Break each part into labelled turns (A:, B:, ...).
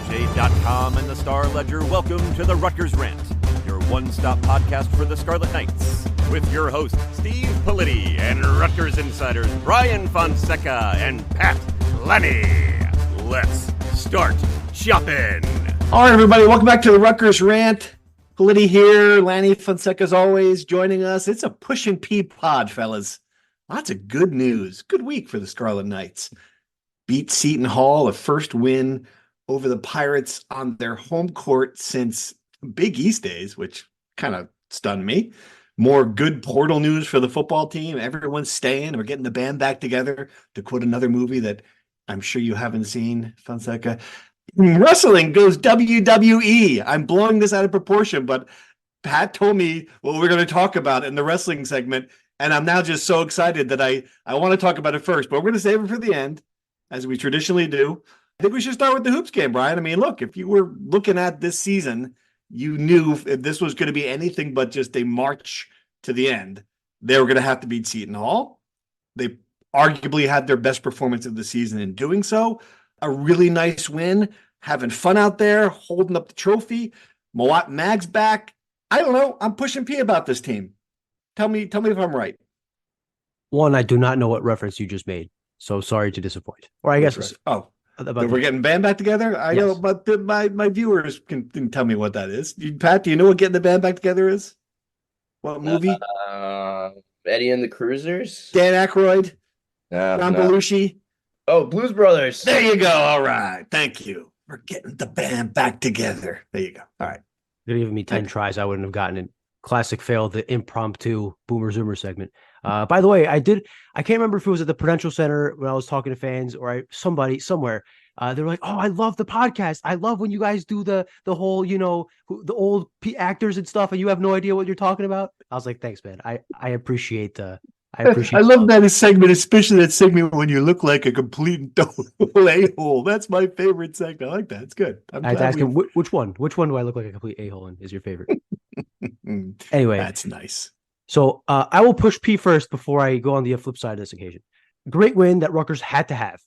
A: NJ.com and the Star Ledger welcome to the Rutgers Rant, your one-stop podcast for the Scarlet Knights, with your hosts Steve Politi and Rutgers insiders Brian Fonseca and Pat Lenny. Let's start shopping.
B: All right, everybody, welcome back to the Rutgers Rant. Politi here, Lanny Fonseca as always joining us. It's a push and pee pod, fellas. Lots of good news. Good week for the Scarlet Knights. Beat Seton Hall, a first win over the Pirates on their home court since Big East days, which kind of stunned me. More good portal news for the football team. Everyone's staying. We're getting the band back together, to quote another movie that I'm sure you haven't seen, Fonseca. Wrestling goes WWE. I'm blowing this out of proportion, but Pat told me what we're going to talk about in the wrestling segment, and I'm now just so excited that I want to talk about it first, but we're going to save it for the end, as we traditionally do. I think we should start with the hoops game, Brian. I mean, look, if you were looking at this season, you knew if this was going to be anything but just a march to the end, they were going to have to beat Seton Hall. They arguably had their best performance of the season in doing so. A really nice win, having fun out there, holding up the trophy. Bout Mag's back. I don't know. I'm pushing P about this team. Tell me if I'm right.
C: One, I do not know what reference you just made, so sorry to disappoint. Or I guess
B: we're getting band back together. I know, but my viewers can tell me what that is. Pat, do you know what getting the band back together is? What movie?
D: Eddie and the Cruisers.
B: Dan Aykroyd. John Belushi.
D: Oh, Blues Brothers.
B: There you go. All right. Thank you. We're getting the band back together. There you go. All right.
C: You're giving me 10 tries. I wouldn't have gotten it. Classic fail, the impromptu Boomer Zoomer segment. By the way, I can't remember if it was at the Prudential Center when I was talking to fans or somebody somewhere. They were like, "Oh, I love the podcast. I love when you guys do the whole, the old actors and stuff, and you have no idea what you're talking about." I was like, "Thanks, man. I appreciate I
B: love that segment, especially that segment when you look like a complete total a-hole. That's my favorite segment. I like that. It's good.
C: I had to ask him, which one? Which one do I look like a complete a-hole in? Is your favorite? Anyway,
B: that's nice.
C: So I will push P first before I go on the flip side of this occasion. Great win that Rutgers had to have.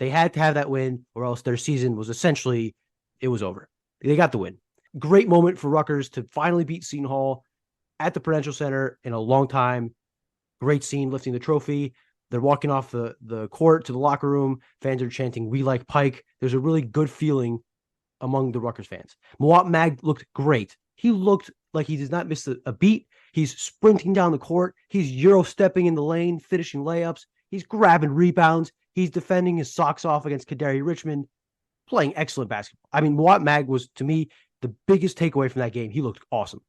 C: They had to have that win, or else their season was essentially, it was over. They got the win. Great moment for Rutgers to finally beat Seton Hall at the Prudential Center in a long time. Great scene, lifting the trophy. They're walking off the court to the locker room. Fans are chanting, "We like Pike." There's a really good feeling among the Rutgers fans. Bout Mag looked great. He looked like he did not miss a beat. He's sprinting down the court. He's Euro-stepping in the lane, finishing layups. He's grabbing rebounds. He's defending his socks off against Kadari Richmond, playing excellent basketball. I mean, Bout Mag was, to me, the biggest takeaway from that game. He looked awesome.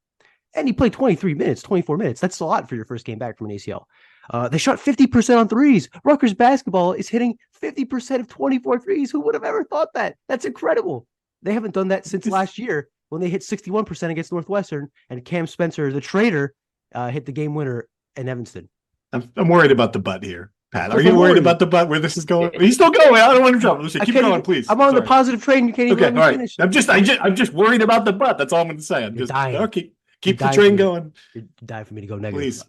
C: And he played 23 minutes, 24 minutes. That's a lot for your first game back from an ACL. They shot 50% on threes. Rutgers basketball is hitting 50% of 24 threes. Who would have ever thought that? That's incredible. They haven't done that since last year when they hit 61% against Northwestern, and Cam Spencer, the traitor, hit the game winner in Evanston.
B: I'm worried about the butt here, Pat. Are you worried about the butt where this is going? He's still going. I don't want to trouble. Keep going, please.
C: I'm on the positive train. You can't even let me finish.
B: I'm just worried about the butt. That's all I'm going to say. I'm just dying. Okay. Keep the train going.
C: You're dying for me to go negative.
B: Please.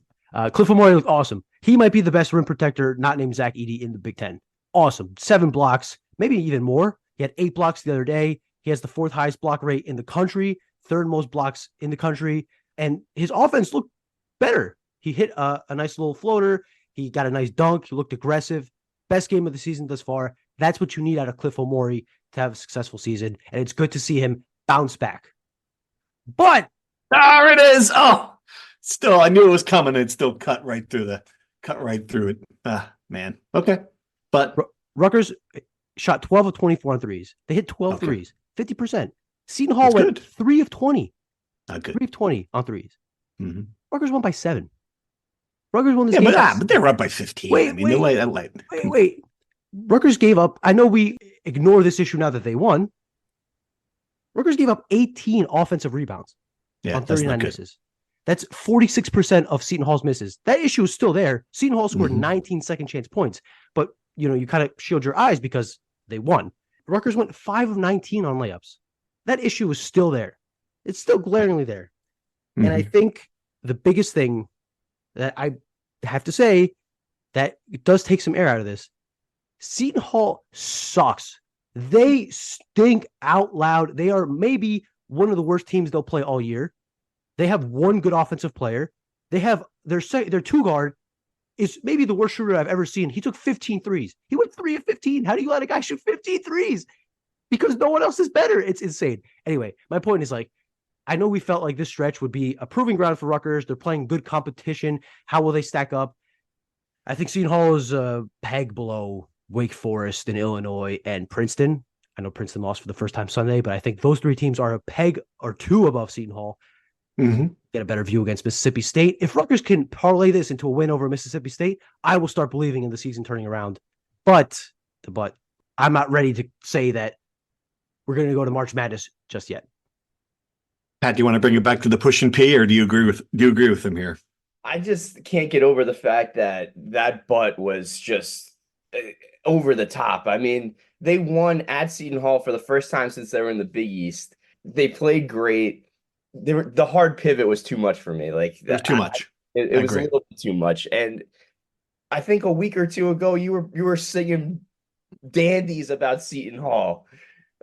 C: Cliff Amore looked awesome. He might be the best rim protector not named Zach Edey in the Big Ten. Awesome. 7 blocks, maybe even more. He had 8 blocks the other day. He has the 4th highest block rate in the country, 3rd most blocks in the country. And his offense looked better. He hit a nice little floater. He got a nice dunk. He looked aggressive. Best game of the season thus far. That's what you need out of Cliff Amore to have a successful season. And it's good to see him bounce back. But
B: there it is. Oh, still, I knew it was coming. It still cut right through it. Man. Okay. But
C: Rutgers shot 12 of 24 on threes. They hit 12 threes, 50%. Seton Hall went 3 of 20.
B: Not good.
C: 3 of 20 on threes.
B: Mm-hmm.
C: Rutgers won by 7. Rutgers won this game.
B: But they were up by 15.
C: Wait. Rutgers gave up. I know we ignore this issue now that they won. Rutgers gave up 18 offensive rebounds on 39 misses. That's 46% of Seton Hall's misses. That issue is still there. Seton Hall scored 19 second chance points, but you kind of shield your eyes because they won. Rutgers went 5 of 19 on layups. That issue is still there. It's still glaringly there. And I think the biggest thing that I have to say that it does take some air out of this, Seton Hall sucks They stink out loud. They are maybe one of the worst teams they'll play all year. They have one good offensive player. They have their two guard is maybe the worst shooter I've ever seen. He took 15 threes. He went 3 of 15. How do you let a guy shoot 15 threes? Because no one else is better. It's insane. Anyway, my point is, like, I know we felt like this stretch would be a proving ground for Rutgers. They're playing good competition. How will they stack up? I think Seton Hall is a peg below Wake Forest and Illinois and Princeton. I know Princeton lost for the first time Sunday, but I think those three teams are a peg or two above Seton Hall. Get a better view against Mississippi State. If Rutgers can parlay this into a win over Mississippi State, I will start believing in the season turning around. But I'm not ready to say that we're going to go to March Madness just yet.
B: Pat, do you want to bring it back to the push and pee, or do you agree with him here?
D: I just can't get over the fact that butt was just over the top. I mean, they won at Seton Hall for the first time since they were in the Big East. They played great. The hard pivot was too much for me. Like,
B: it was too much.
D: It was a little bit too much. And I think a week or two ago, you were singing dandies about Seton Hall.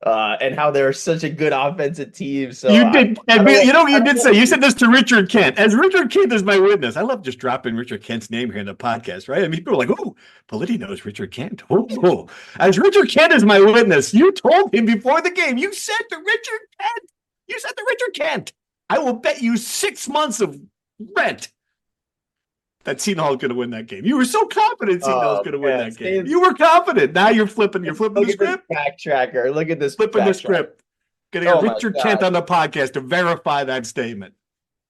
D: And how they're such a good offensive team. So
B: you did, you did say, you said this to Richard Kent. As Richard Kent is my witness. I love just dropping Richard Kent's name here in the podcast, right? I mean, people are like, "Oh, Politi knows Richard Kent." Oh, as Richard Kent is my witness, you told him before the game. You said to Richard Kent, I will bet you 6 months of rent that Seton Hall is going to win that game. You were so confident Seton Hall is going to win that game. You were confident. Now you're flipping the script.
D: Backtracker. Look at this.
B: Flipping the script. Getting Richard Kent on the podcast to verify that statement.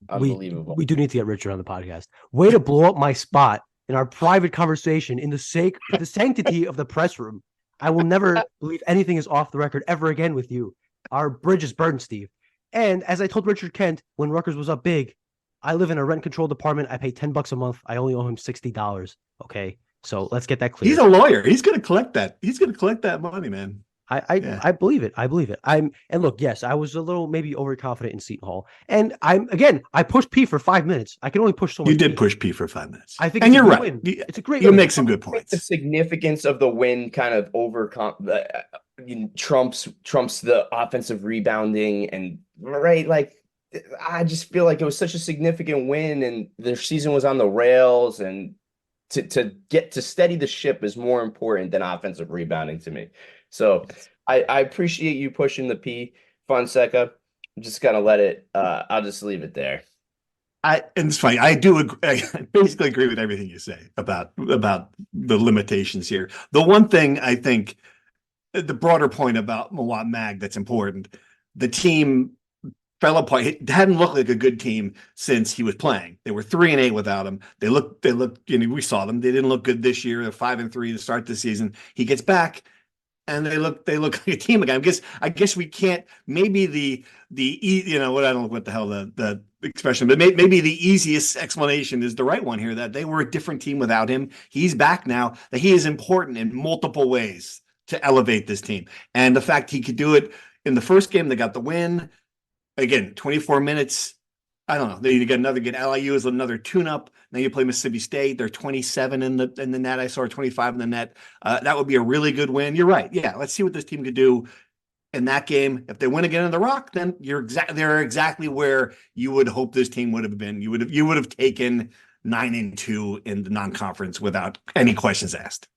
D: Unbelievable.
C: We do need to get Richard on the podcast. Way to blow up my spot in our private conversation in the sanctity of the press room. I will never believe anything is off the record ever again with you. Our bridge is burned, Steve. And as I told Richard Kent when Rutgers was up big, I live in a rent-controlled apartment. I pay $10 a month. I only owe him $60. Okay, so let's get that clear.
B: He's a lawyer. He's going to collect that. He's going to collect that money, man.
C: I believe it. I believe it. And look, yes, I was a little maybe overconfident in Seton Hall. And I pushed P for 5 minutes. I can only push so much.
B: You did push P for 5 minutes.
C: I think,
B: and you're right.
C: Win. It's a great.
B: You make some good points.
D: The significance of the win kind of trumps the offensive rebounding and right, like. I just feel like it was such a significant win and their season was on the rails, and to get to steady the ship is more important than offensive rebounding to me. So I appreciate you pushing the P, Fonseca. I'm just going to let it, I'll just leave it there.
B: And it's funny. I basically agree with everything you say about the limitations here. The one thing I think, the broader point about Mawat Mag that's important, the team fell apart. It hadn't looked like a good team since he was playing. They were 3-8 without him. They looked, we saw them. They didn't look good this year. They're 5-3 to start the season. He gets back and they look like a team again. I guess we can't, maybe I don't know what the hell the expression, but maybe the easiest explanation is the right one here, that they were a different team without him. He's back now, that he is important in multiple ways to elevate this team. And the fact he could do it in the first game, they got the win. Again, 24 minutes. I don't know. You get another good. LIU is another tune-up. Now you play Mississippi State. They're 27 in the net. I saw 25 in the net. That would be a really good win. You're right. Yeah, let's see what this team could do in that game. If they win again in the Rock, then they're exactly where you would hope this team would have been. You would have taken 9-2 in the non-conference without any questions asked.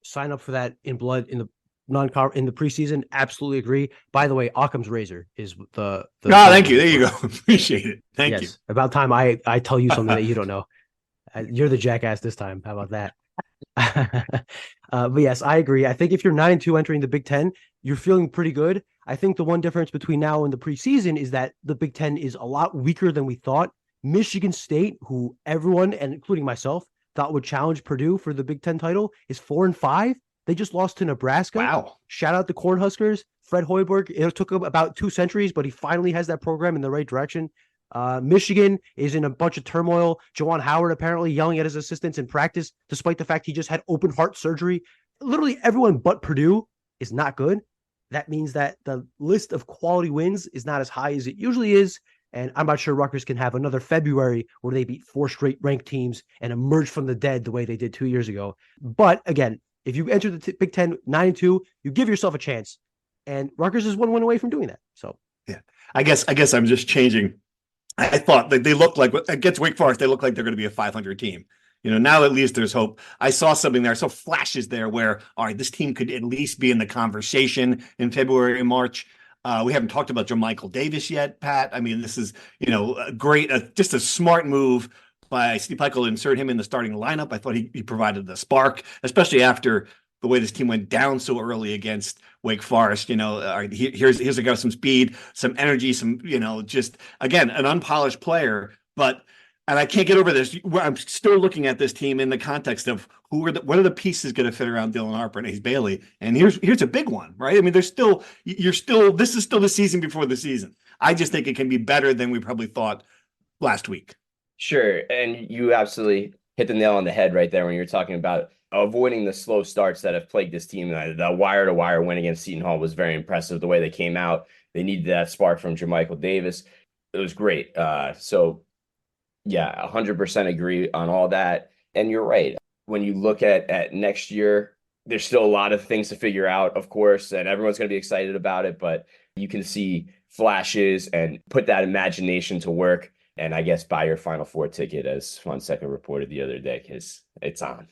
C: Sign up for that in blood in the preseason. Absolutely agree. By the way, Occam's razor is the
B: thank you. There you go. Appreciate it. Thank you.
C: About time I tell you something that you don't know. You're the jackass this time. How about that? But yes, I agree. I think if you're 9-2 entering the Big Ten, you're feeling pretty good. I think the one difference between now and the preseason is that the Big Ten is a lot weaker than we thought. Michigan State, who everyone, and including myself, thought would challenge Purdue for the Big Ten title, is 4-5. They just lost to Nebraska.
B: Wow.
C: Shout out the Cornhuskers. Fred Hoiberg. It took him about 2 centuries, but he finally has that program in the right direction. Michigan is in a bunch of turmoil. Juwan Howard apparently yelling at his assistants in practice, despite the fact he just had open heart surgery. Literally everyone but Purdue is not good. That means that the list of quality wins is not as high as it usually is. And I'm not sure Rutgers can have another February where they beat 4 straight ranked teams and emerge from the dead the way they did 2 years ago. But again, If you enter the Big Ten 9-2, you give yourself a chance. And Rutgers is 1 win away from doing that. So
B: yeah, I guess I'm just changing. I thought that they looked like against Wake Forest, they look like they're going to be a 500 team. Now at least there's hope. I saw something there. I saw flashes there where, all right, this team could at least be in the conversation in February, March. We haven't talked about Jermichael Davis yet, Pat. I mean, this is, a great, just a smart move by Steve Pikiell to insert him in the starting lineup. I thought he provided the spark, especially after the way this team went down so early against Wake Forest. Here's a guy with some speed, some energy, some, just, again, an unpolished player. And I can't get over this. I'm still looking at this team in the context of what are the pieces going to fit around Dylan Harper and Ace Bailey? And here's a big one, right? I mean, this is still the season before the season. I just think it can be better than we probably thought last week.
D: Sure. And you absolutely hit the nail on the head right there when you're talking about avoiding the slow starts that have plagued this team. The wire-to-wire win against Seton Hall was very impressive. The way they came out, they needed that spark from Jermichael Davis. It was great. Yeah, 100% agree on all that. And you're right. When you look at next year, there's still a lot of things to figure out, of course, and everyone's going to be excited about it, but you can see flashes and put that imagination to work. And I guess buy your Final Four ticket, as Fonseca reported the other day, because it's on.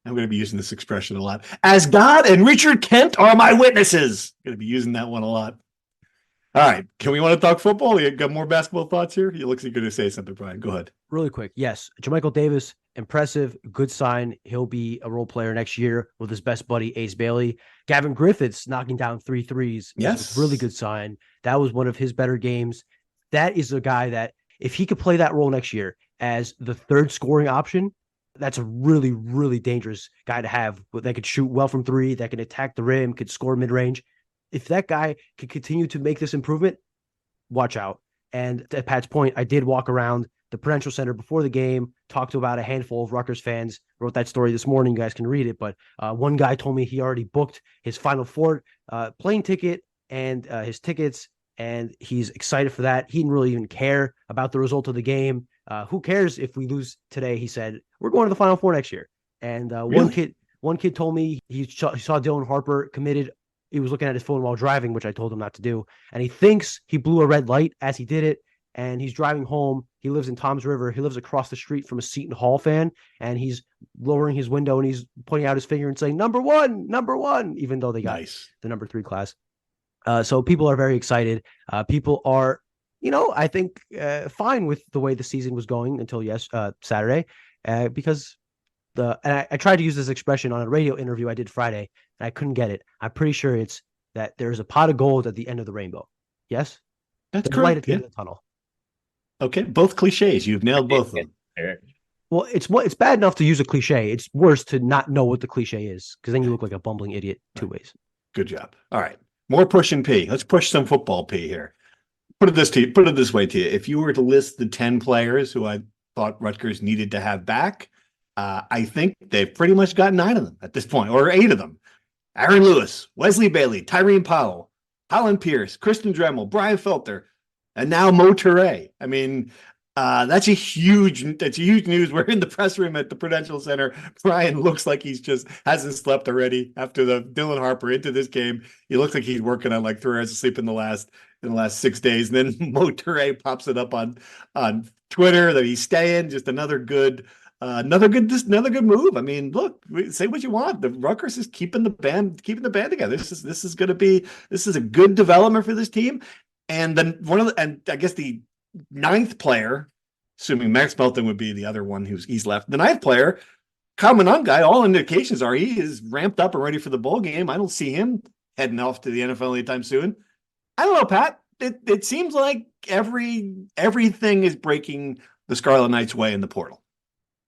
B: I'm going to be using this expression a lot. As God and Richard Kent are my witnesses. I'm going to be using that one a lot. All right. Can we want to talk football? You got more basketball thoughts here? You look like you're going to say something, Brian. Go ahead.
C: Really quick. Yes. Jermichael Davis, impressive, good sign. He'll be a role player next year with his best buddy, Ace Bailey. Gavin Griffiths knocking down 3 threes.
B: Yes.
C: Really good sign. That was one of his better games. That is a guy that if he could play that role next year as the third scoring option, that's a really, really dangerous guy to have that could shoot well from 3, that can attack the rim, could score mid-range. If that guy could continue to make this improvement, watch out. And at Pat's point, I did walk around the Prudential Center before the game, talked to about a handful of Rutgers fans, wrote that story this morning. You guys can read it. But one guy told me he already booked his Final Four plane ticket and his tickets, and he's excited for that. He didn't really even care about the result of the game. Who cares if we lose today? He said, we're going to the Final Four next year. And
B: Really?
C: one kid told me he saw Dylan Harper committed. He was looking at his phone while driving, which I told him not to do. And he thinks he blew a red light as he did it. And he's driving home. He lives in Toms River. He lives across the street from a Seton Hall fan. And he's lowering his window and he's pointing out his finger and saying, number one, even though they got the number 3 class. So people are very excited. People are, I think fine with the way the season was going until Saturday, because I tried to use this expression on a radio interview I did Friday, and I couldn't get it. I'm pretty sure it's that there's a pot of gold at the end of the rainbow. Yes,
B: that's
C: there's
B: correct.
C: light at the end of the tunnel.
B: Okay, both cliches. You've nailed both of them.
C: Well, it's bad enough to use a cliche. It's worse to not know what the cliche is, because then you look like a bumbling idiot 2 ways.
B: Good job. All right, more pushing P. Let's push some football P here. Put it this way to you. If you were to list the 10 players who I thought Rutgers needed to have back, I think they've pretty much got 9 of them at this point, or 8 of them. Aaron Lewis, Wesley Bailey, Tyreen Powell, Colin Pierce, Kristen Dremel, Brian Felter, and now Mo Toure. I mean, that's huge news. We're in the press room at the Prudential Center. Brian looks like he's just hasn't slept already after the Dylan Harper into this game. He looks like he's working on like 3 hours of sleep in the last 6 days. And then Mo Toure pops it up on Twitter that he's staying. Just another good move. I mean, look, say what you want. The Rutgers is keeping the band together. This is a good development for this team. And then I guess the 9th player, assuming Max Belton would be the other one he's left. The 9th player, Kyle guy, all indications are he is ramped up and ready for the bowl game. I don't see him heading off to the NFL anytime soon. I don't know, Pat. It seems like everything is breaking the Scarlet Knights' way in the portal.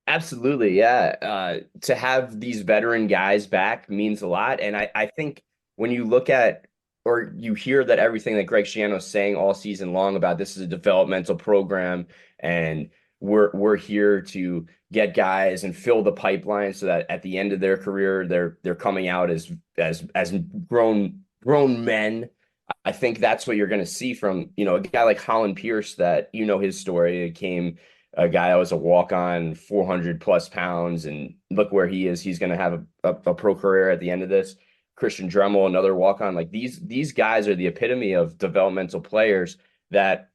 D: Absolutely, yeah. To have these veteran guys back means a lot. And I think when you look at or you hear that everything that Greg Schiano is saying all season long about this is a developmental program and we're here to get guys and fill the pipeline so that at the end of their career they're coming out as grown men. I think that's what you're going to see from a guy like Colin Pierce that his story. It came a guy that was a walk-on, 400 plus pounds, and look where he is. He's going to have a pro career at the end of this. Christian Dremel, another walk-on. Like these guys are the epitome of developmental players that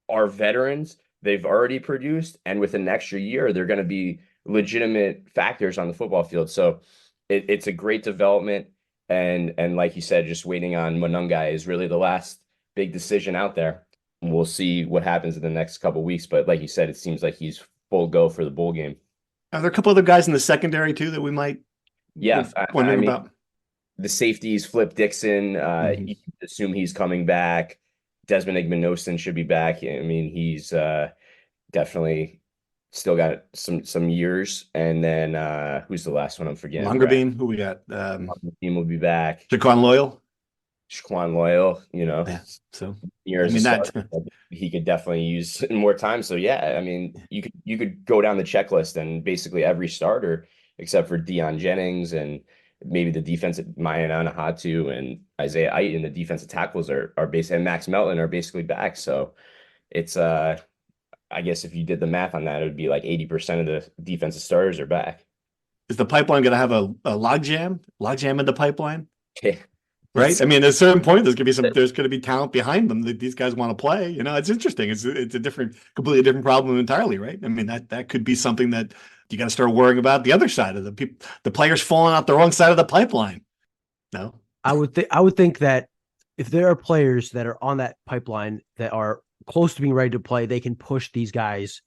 D: are veterans. They've already produced, and within an extra year, they're going to be legitimate factors on the football field. So it's a great development. And like you said, just waiting on Monungai is really the last big decision out there. We'll see what happens in the next couple of weeks. But like you said, it seems like he's full go for the bowl game.
B: Are there a couple other guys in the secondary too that we might wondering about?
D: The safeties, Flip Dixon, you assume he's coming back. Desmond Igmanosin should be back. I mean, he's definitely still got some years. And then who's the last one I'm forgetting?
B: Longerbeam, who we got?
D: Longerbeam will be back.
B: Shaquan Loyal,
D: yeah.
B: So
D: years. I mean, he could definitely use more time. So yeah, I mean, you could go down the checklist and basically every starter except for Deion Jennings and maybe the defensive Mayan Hatu and Isaiah Ite and the defensive tackles are basically, and Max Melton are basically back. So it's I guess if you did the math on that, it would be like 80% of the defensive starters are back.
B: Is the pipeline going to have a logjam in the pipeline?
D: Yeah.
B: Right. I mean, at a certain point, there's going to be talent behind them that these guys want to play. You know, it's interesting. It's a completely different problem entirely. Right. I mean, that could be something that you got to start worrying about the other side of the players falling out the wrong side of the pipeline. No,
C: I would think that if there are players that are on that pipeline that are close to being ready to play, they can push these guys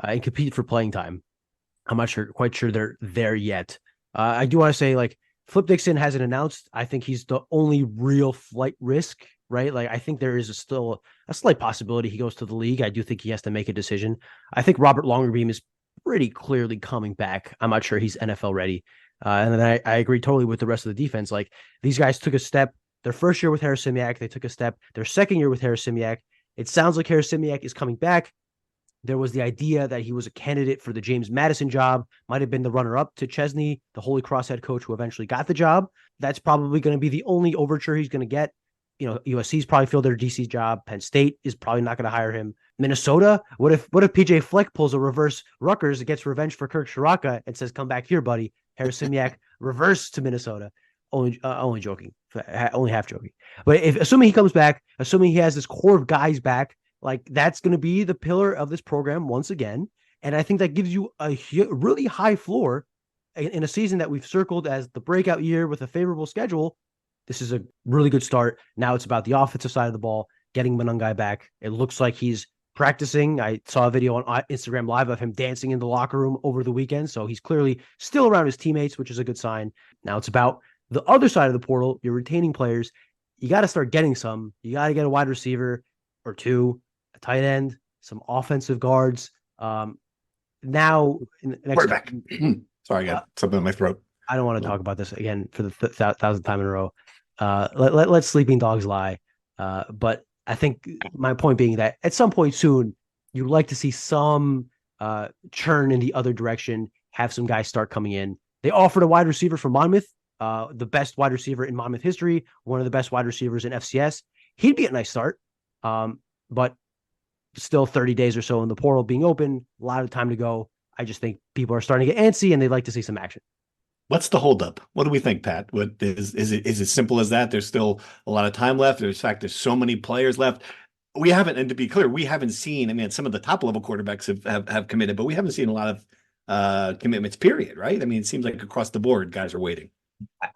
C: and compete for playing time. I'm not quite sure they're there yet. I do want to say, like, Flip Dixon hasn't announced. I think he's the only real flight risk, right? Like, I think there is still a slight possibility he goes to the league. I do think he has to make a decision. I think Robert Longerbeam is pretty clearly coming back. I'm not sure he's NFL ready. And then I agree totally with the rest of the defense. Like, these guys took a step. Their first year with Harris Simiak, they took a step. Their second year with Harris Simiak, it sounds like Harris Simiak is coming back. There was the idea that he was a candidate for the James Madison job, might have been the runner-up to Chesney, the Holy Cross head coach who eventually got the job. That's probably going to be the only overture he's going to get. You know, USC's probably filled their DC job. Penn State is probably not going to hire him. Minnesota, what if PJ Fleck pulls a reverse Rutgers, gets revenge for Kirk Shiraka and says, "Come back here, buddy." Harris Simiak reverse to Minnesota. Only joking, only half joking. But assuming he comes back, assuming he has this core of guys back, like, that's going to be the pillar of this program once again. And I think that gives you a really high floor in a season that we've circled as the breakout year with a favorable schedule. This is a really good start. Now it's about the offensive side of the ball, getting Monungai back. It looks like he's practicing. I saw a video on Instagram Live of him dancing in the locker room over the weekend. So he's clearly still around his teammates, which is a good sign. Now it's about the other side of the portal. You're retaining players. You got to start getting some. You got to get a wide receiver or two, a tight end, some offensive guards. Now,
B: quarterback. Sorry, I got something in my throat.
C: I don't want to talk about this again for the thousandth time in a row. Let sleeping dogs lie. But I think my point being that at some point soon, you'd like to see some churn in the other direction, have some guys start coming in. They offered a wide receiver from Monmouth, the best wide receiver in Monmouth history, one of the best wide receivers in FCS. He'd be a nice start, but still 30 days or so in the portal being open, a lot of time to go. I just think people are starting to get antsy and they'd like to see some action.
B: What's the holdup? What do we think, Pat? What is it as simple as that? There's still a lot of time left. There's so many players left. We haven't, and to be clear, we haven't seen, I mean, some of the top level quarterbacks have committed, but we haven't seen a lot of commitments, period, right? I mean, it seems like across the board, guys are waiting.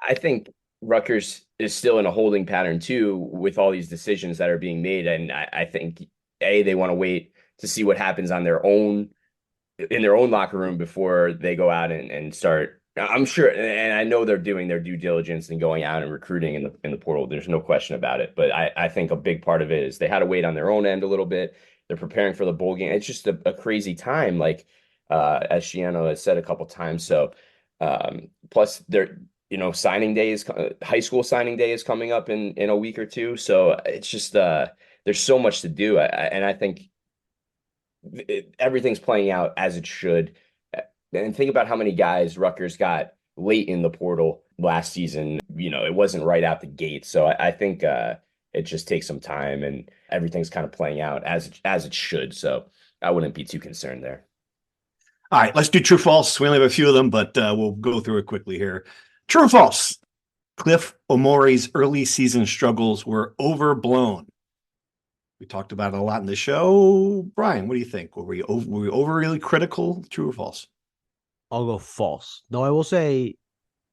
D: I think Rutgers is still in a holding pattern too, with all these decisions that are being made. And I think they want to wait to see what happens in their own locker room before they go out and start. I'm sure, and I know they're doing their due diligence and going out and recruiting in the portal. There's no question about it. But I think a big part of it is they had to wait on their own end a little bit. They're preparing for the bowl game. It's just a crazy time, like as Shiano has said a couple times. So plus they're, signing day is high school signing day is coming up in a week or two. So it's just there's so much to do. And I think everything's playing out as it should. And think about how many guys Rutgers got late in the portal last season. It wasn't right out the gate. So I think it just takes some time and everything's kind of playing out as it should. So I wouldn't be too concerned there.
B: All right, let's do true false. We only have a few of them, but we'll go through it quickly here. True or false? Cliff Omori's early season struggles were overblown. We talked about it a lot in the show. Brian, what do you think? Were we overly critical? True or false?
C: I'll go false. Though I will say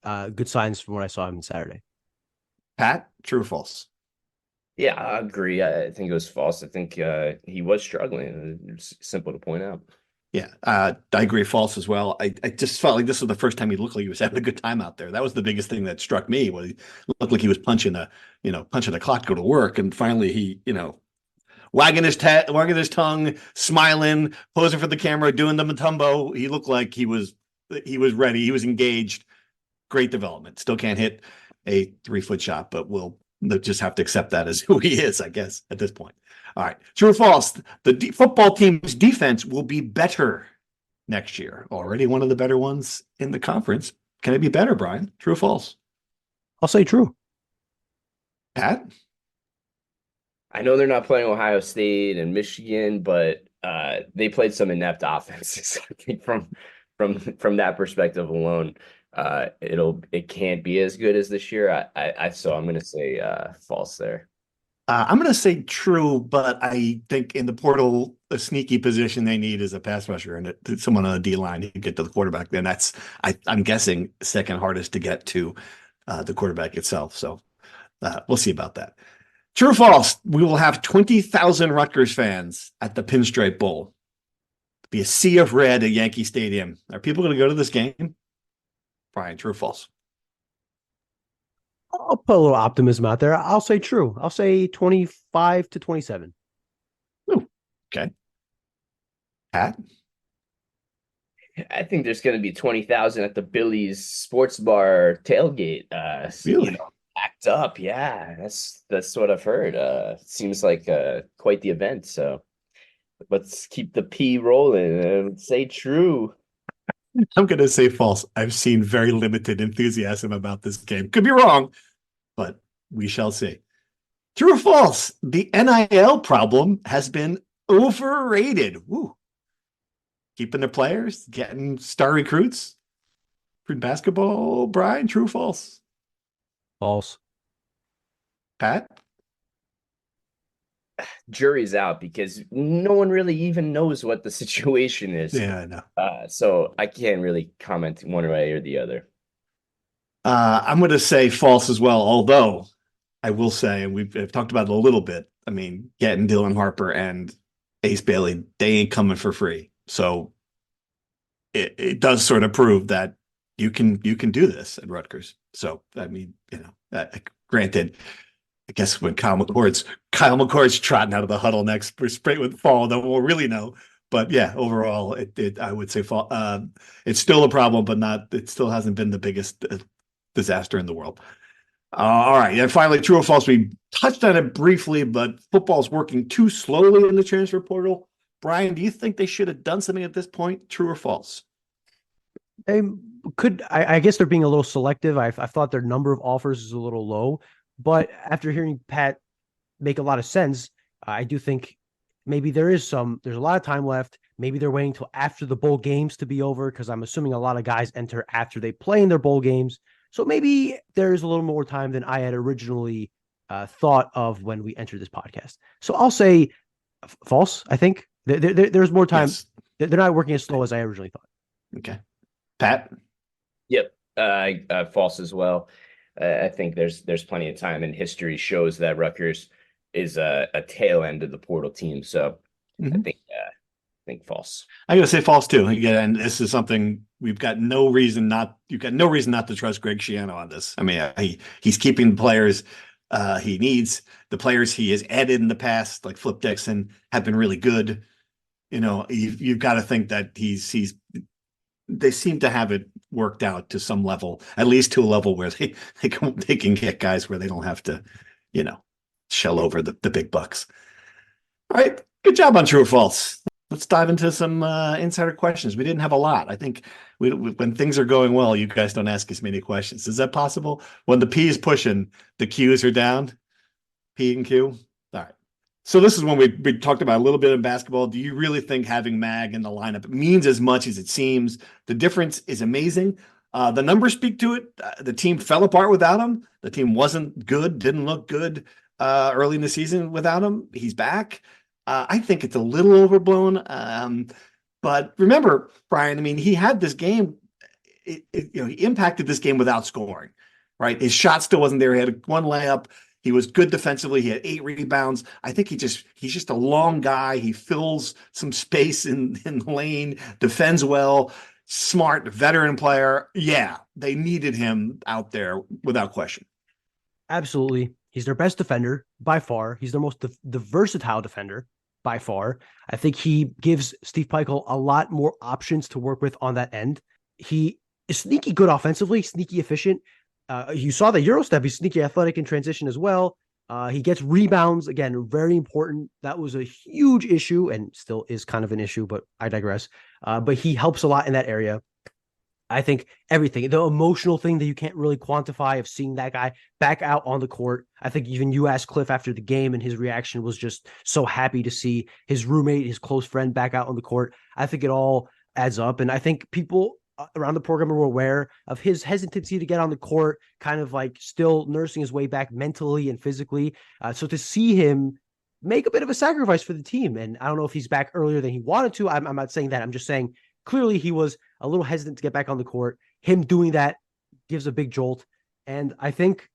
C: good signs from what I saw him Saturday.
B: Pat, true or false?
D: Yeah, I agree. I think it was false. I think he was struggling. It's simple to point out.
B: Yeah, I agree. False as well. I just felt like this was the first time he looked like he was having a good time out there. That was the biggest thing that struck me. Was he looked like he was punching the clock to go to work, and finally he, wagging his tongue, smiling, posing for the camera, doing the matumbo. He looked like he was ready. He was engaged. Great development. Still can't hit a 3-foot shot, but we'll just have to accept that as who he is, I guess, at this point. All right. True or false? The football team's defense will be better next year. Already one of the better ones in the conference. Can it be better, Brian? True or false?
C: I'll say true.
B: Pat?
D: I know they're not playing Ohio State and Michigan, but they played some inept offenses. I think from that perspective alone, it can't be as good as this year. So I'm gonna say false there.
B: I'm going to say true, but I think in the portal, a sneaky position they need is a pass rusher and someone on the D line who can get to the quarterback. Then I'm guessing second hardest to get to the quarterback itself. So we'll see about that. True or false? We will have 20,000 Rutgers fans at the Pinstripe Bowl. It'll be a sea of red at Yankee Stadium. Are people going to go to this game? Brian, true or false?
C: I'll put a little optimism out there. I'll say true. I'll say 25-27.
B: Ooh, okay. Pat?
D: I think there's going to be 20,000 at the Billy's Sports Bar tailgate.
B: Really?
D: Packed up. Yeah, that's what I've heard. Seems like quite the event. So let's keep the P rolling and say true.
B: I'm going to say false. I've seen very limited enthusiasm about this game. Could be wrong, but we shall see. True or false? The NIL problem has been overrated. Woo. Keeping their players, getting star recruits for basketball. Brian, true or false?
C: False.
B: Pat?
D: Jury's out because no one really even knows what the situation is.
B: Yeah, I know.
D: So I can't really comment one way or the other.
B: I'm going to say false as well, although I will say, and we've talked about it a little bit, I mean, getting Dylan Harper and Ace Bailey, they ain't coming for free. So it does sort of prove that you can do this at Rutgers. So, I mean, granted, I guess when Kyle McCord's trotting out of the huddle next for straight with fall, then we'll really know. But yeah, overall, I would say it's still a problem, but it still hasn't been the biggest disaster in the world. All right. And finally, true or false? We touched on it briefly, but football's working too slowly in the transfer portal. Brian, do you think they should have done something at this point? True or false?
C: I guess they're being a little selective. I thought their number of offers is a little low. But after hearing Pat make a lot of sense, I do think maybe there's a lot of time left. Maybe they're waiting till after the bowl games to be over because I'm assuming a lot of guys enter after they play in their bowl games. So maybe there's a little more time than I had originally thought of when we entered this podcast. So I'll say false. I think there's more time. Yes. They're not working as slow as I originally thought.
B: Okay. Pat?
D: Yep. False as well. I think there's plenty of time, and history shows that Rutgers is a tail end of the portal team. So I think false.
B: I'm going to say false too. Again, and this is something you've got no reason not to trust Greg Schiano on this. I mean, he's keeping the players he needs. The players he has added in the past, like Flip Dixon, have been really good. You've got to think that they seem to have it worked out to some level, at least to a level where they can get guys where they don't have to, shell over the big bucks. All right. Good job on true or false. Let's dive into some insider questions. We didn't have a lot. I think when things are going well, you guys don't ask as many questions. Is that possible? When the P is pushing, the Q's are down? P and Q? All right. So this is when we talked about a little bit of basketball. Do you really think having Mag in the lineup means as much as it seems? The difference is amazing. The numbers speak to it. The team fell apart without him. The team wasn't good, didn't look good early in the season without him. He's back. I think it's a little overblown. But remember, Brian, I mean, he had this game. He impacted this game without scoring, right? His shot still wasn't there. He had one layup. He was good defensively. He had 8 rebounds. I think he's just a long guy. He fills some space in the lane, defends well, smart, veteran player. Yeah, they needed him out there without question.
C: Absolutely. He's their best defender by far. He's their most the versatile defender by far. I think he gives Steve Pikiell a lot more options to work with on that end. He is sneaky good offensively, sneaky efficient. You saw the Euro step. He's sneaky athletic in transition as well. He gets rebounds, again, very important. That was a huge issue and still is kind of an issue, but I digress. But he helps a lot in that area. I think everything, the emotional thing that you can't really quantify of seeing that guy back out on the court. I think even you asked Cliff after the game and his reaction was just so happy to see his roommate, his close friend back out on the court. I think it all adds up. And I think people around the program were aware of his hesitancy to get on the court, kind of like still nursing his way back mentally and physically. So to see him make a bit of a sacrifice for the team, and I don't know if he's back earlier than he wanted to. I'm not saying that. I'm just saying clearly he was a little hesitant to get back on the court. Him doing that gives a big jolt. And I think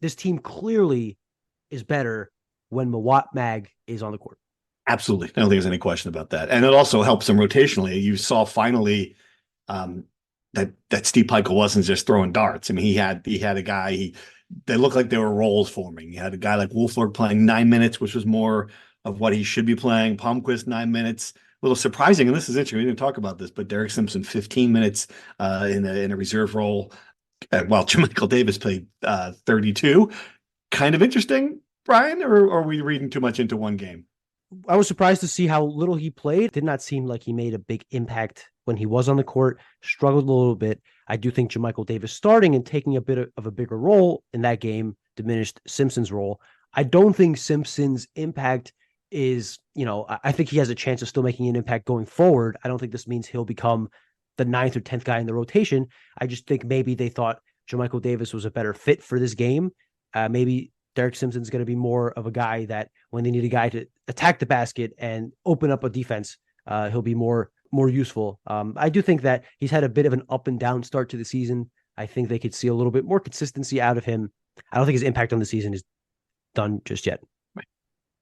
C: this team clearly is better when Mawot Mag is on the court.
B: Absolutely. I don't think there's any question about that. And it also helps them rotationally. You saw finally that Steve Pikiell wasn't just throwing darts. I mean, he had a guy, they looked like they were roles forming. You had a guy like Wolflord playing 9 minutes, which was more of what he should be playing. Palmquist, 9 minutes. A little surprising, and this is interesting. We didn't talk about this, but Derek Simpson, 15 minutes in a reserve role, while Jermichael Davis played 32. Kind of interesting, Brian, or are we reading too much into one game?
C: I was surprised to see how little he played. Did not seem like he made a big impact when he was on the court. Struggled a little bit. I do think Jermichael Davis starting and taking a bit of a bigger role in that game diminished Simpson's role. I don't think Simpson's impact is, I think he has a chance of still making an impact going forward. I don't think this means he'll become the 9th or 10th guy in the rotation. I just think maybe they thought Jermichael Davis was a better fit for this game. Maybe Derek Simpson's going to be more of a guy that when they need a guy to attack the basket and open up a defense, he'll be more useful. I do think that he's had a bit of an up and down start to the season. I think they could see a little bit more consistency out of him. I don't think his impact on the season is done just yet.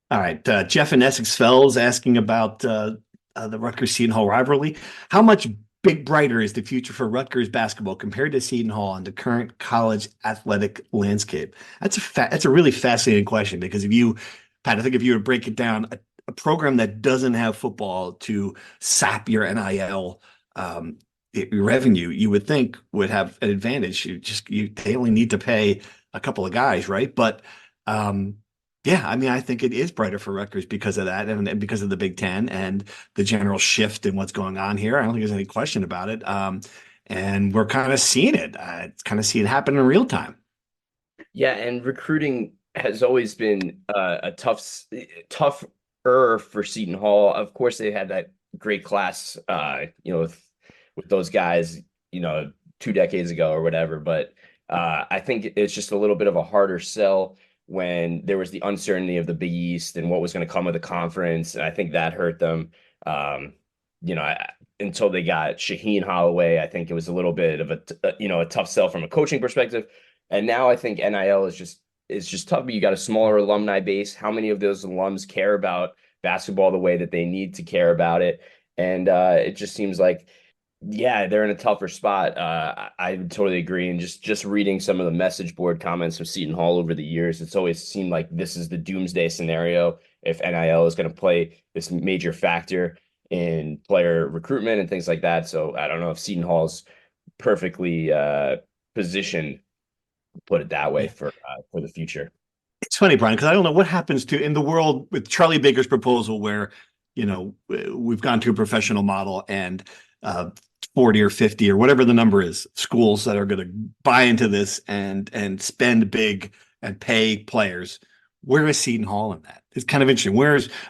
B: All right. Jeff in Essex Fells asking about the Rutgers Seton Hall rivalry. How much brighter is the future for Rutgers basketball compared to Seton Hall on the current college athletic landscape? That's a really fascinating question, because Pat, I think if you would break it down, a program that doesn't have football to sap your NIL revenue, you would think would have an advantage. They only need to pay a couple of guys, right? But yeah, I mean, I think it is brighter for Rutgers because of that, and because of the Big Ten and the general shift in what's going on here. I don't think there's any question about it. And we're kind of seeing it. Kind of see it happen in real time.
D: Yeah, and recruiting has always been tougher for Seton Hall. Of course, they had that great class, with those guys, 2 decades ago or whatever. But I think it's just a little bit of a harder sell when there was the uncertainty of the Big East and what was going to come with the conference. And I think that hurt them. Until they got Shaheen Holloway, I think it was a little bit of a tough sell from a coaching perspective. And now I think NIL is just tough. But you got a smaller alumni base. How many of those alums care about basketball the way that they need to care about it? And it just seems like, yeah, they're in a tougher spot. I totally agree. And just reading some of the message board comments of Seton Hall over the years, it's always seemed like this is the doomsday scenario if NIL is going to play this major factor in player recruitment and things like that. So I don't know if Seton Hall's perfectly positioned, put it that way, for the future.
B: It's funny, Brian, because I don't know what happens in the world with Charlie Baker's proposal, where we've gone to a professional model and 40 or 50 or whatever the number is, schools that are going to buy into this and spend big and pay players. where is Seton Hall in that? It's kind of interesting.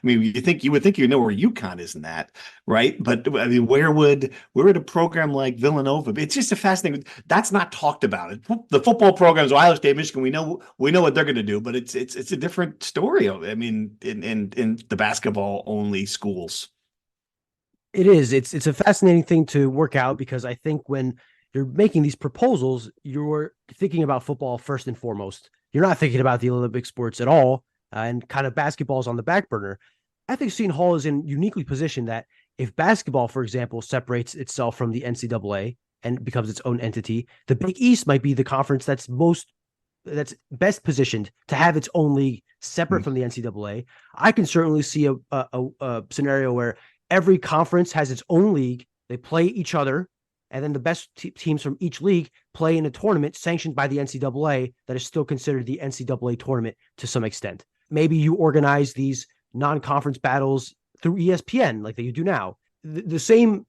B: You would think you know where UConn is in that, right? But I mean, where would a program like Villanova be? It's just a fascinating. That's not talked about. The football programs, Ohio State, Michigan, we know what they're going to do, but it's a different story. I mean, in the basketball only schools.
C: It is. It's a fascinating thing to work out because I think when you're making these proposals, you're thinking about football first and foremost. You're not thinking about the Olympic sports at all, and kind of basketball's on the back burner. I think Seton Hall is in uniquely positioned that if basketball, for example, separates itself from the NCAA and becomes its own entity, the Big East might be the conference that's best positioned to have its own league separate from the NCAA. I can certainly see a scenario where every conference has its own league. They play each other, and then the best teams from each league play in a tournament sanctioned by the NCAA that is still considered the NCAA tournament to some extent. Maybe you organize these non-conference battles through ESPN like that you do now. The same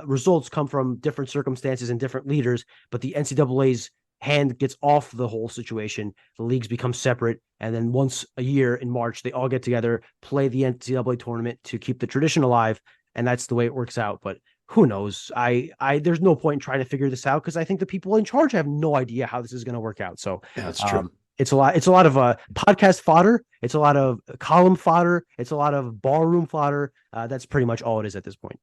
C: results come from different circumstances and different leaders, but the NCAA's hand gets off the whole situation. The leagues become separate, and then once a year in March, they all get together, play the NCAA tournament to keep the tradition alive, and that's the way it works out. But who knows? There's no point in trying to figure this out because I think the people in charge have no idea how this is going to work out. So
B: yeah, that's true.
C: It's a lot of podcast fodder. It's a lot of column fodder. It's a lot of ballroom fodder. That's pretty much all it is at this point.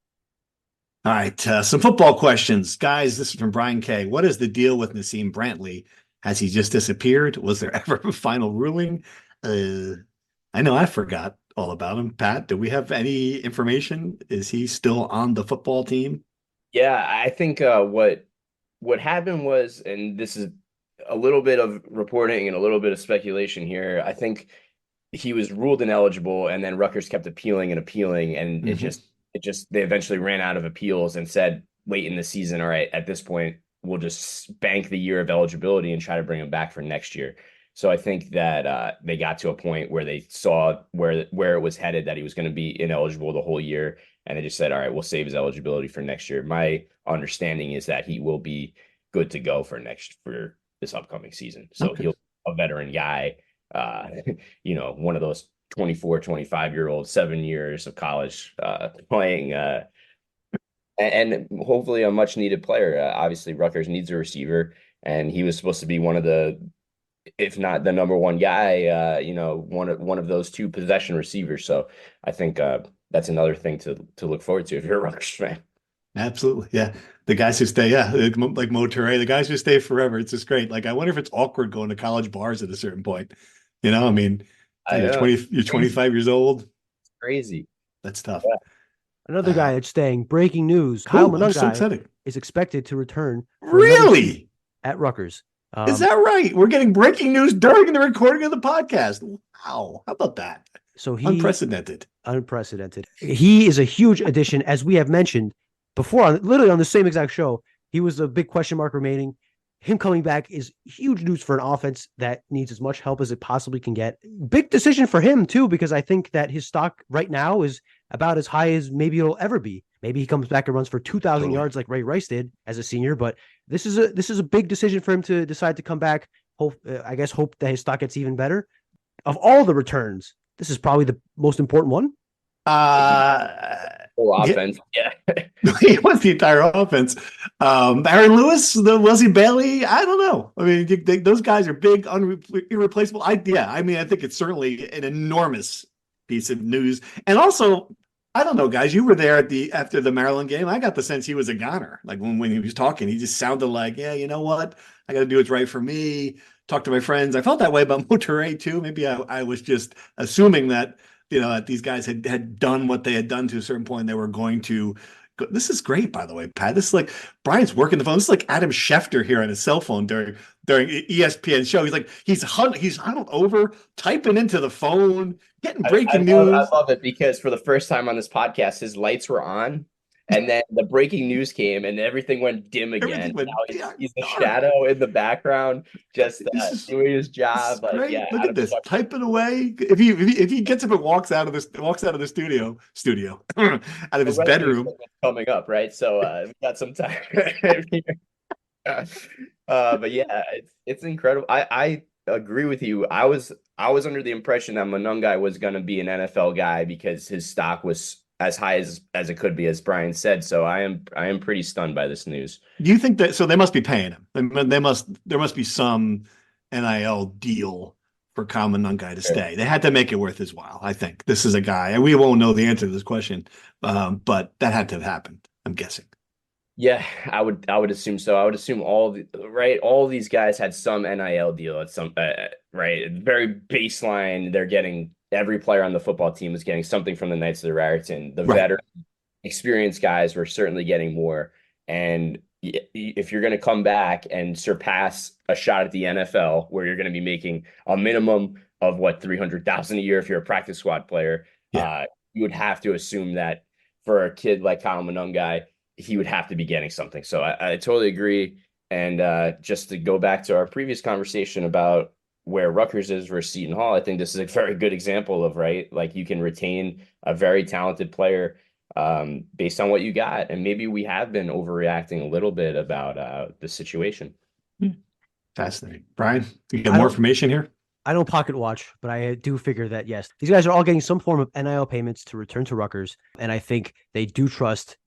B: All right, some football questions. Guys, this is from Brian K. What is the deal with Nassim Brantley? Has he just disappeared? Was there ever a final ruling? I know I forgot all about him. Pat, do we have any information? Is he still on the football team?
D: Yeah, I think what happened was, and this is a little bit of reporting and a little bit of speculation here, I think he was ruled ineligible, and then Rutgers kept appealing, and it just they eventually ran out of appeals and said late in the season, all right, at this point, we'll just bank the year of eligibility and try to bring him back for next year. So I think that they got to a point where they saw where it was headed, that he was going to be ineligible the whole year, and they just said, all right, we'll save his eligibility for next year. My understanding is that he will be good to go for this upcoming season. So He'll be a veteran guy, one of those 24, 25-year-old, 7 years of college playing, and hopefully a much needed player. Obviously, Rutgers needs a receiver, and he was supposed to be one of the, if not the number one guy, one of those two possession receivers. So I think that's another thing to look forward to if you're a Rutgers fan.
B: Absolutely. Yeah. The guys who stay, like Mo Toure, the guys who stay forever. It's just great. Like, I wonder if it's awkward going to college bars at a certain point. I mean, you're 25 years old.
D: It's crazy.
B: That's tough.
D: Yeah.
C: Another guy that's staying. Breaking news.
B: Cool.
C: Kyle Monangai
B: so
C: is expected to return.
B: Really?
C: At Rutgers.
B: Is that right? We're getting breaking news during the recording of the podcast. Wow. How about that?
C: So
B: Unprecedented.
C: He is a huge addition, as we have mentioned before, literally on the same exact show. He was a big question mark remaining. Him coming back is huge news for an offense that needs as much help as it possibly can get. Big decision for him, too, because I think that his stock right now is about as high as maybe it'll ever be. Maybe he comes back and runs for 2,000 yards like Ray Rice did as a senior, but this is a big decision for him to decide to come back. Hope that his stock gets even better. Of all the returns, this is probably the most important one.
D: Whole offense, yeah.
B: He wants the entire offense. Aaron Lewis, the Wesley Bailey, I don't know. I mean, those guys are big, irreplaceable. I think it's certainly an enormous piece of news. And also, I don't know, guys, you were there after the Maryland game. I got the sense he was a goner. Like when he was talking, he just sounded like, yeah, you know what? I got to do what's right for me. Talk to my friends. I felt that way about Mo Toure too. Maybe I was just assuming that, that these guys had done what they had done to a certain point. They were going to go. This is great, by the way, Pat. This is like Brian's working the phone. This is like Adam Schefter here on his cell phone during ESPN show. He's like, he's huddled over, typing into the phone, getting breaking news.
D: I love it because for the first time on this podcast, his lights were on. And then the breaking news came, and everything went dim again. He's a shadow in the background, just doing his job.
B: Look at this, typing away. If he gets up and walks out of the studio, out of his bedroom,
D: coming up, right? So we got some time. But yeah, it's incredible. I agree with you. I was under the impression that Monungai was going to be an NFL guy because his stock was as high as it could be, as Brian said. So I am pretty stunned by this news.
B: Do you think that? So they must be paying him. There must be some NIL deal for Kyle Monungai to stay. They had to make it worth his while. I think this is a guy, and we won't know the answer to this question, but that had to have happened, I'm guessing.
D: Yeah, I would assume so. I would assume all these guys had some NIL deal at some right. Very baseline. They're getting every player on the football team is getting something from the Knights of the Raritan. The veteran, experienced guys were certainly getting more. And if you're going to come back and surpass a shot at the NFL, where you're going to be making a minimum of $300,000 a year if you're a practice squad player, you would have to assume that for a kid like Kyle Monungai, he would have to be getting something. So I totally agree. And just to go back to our previous conversation about where Rutgers is versus Seton Hall, I think this is a very good example of, right, like you can retain a very talented player based on what you got. And maybe we have been overreacting a little bit about the situation.
B: Fascinating. Brian, you got more information here?
C: I don't pocket watch, but I do figure that, yes, these guys are all getting some form of NIL payments to return to Rutgers. And I think they do trust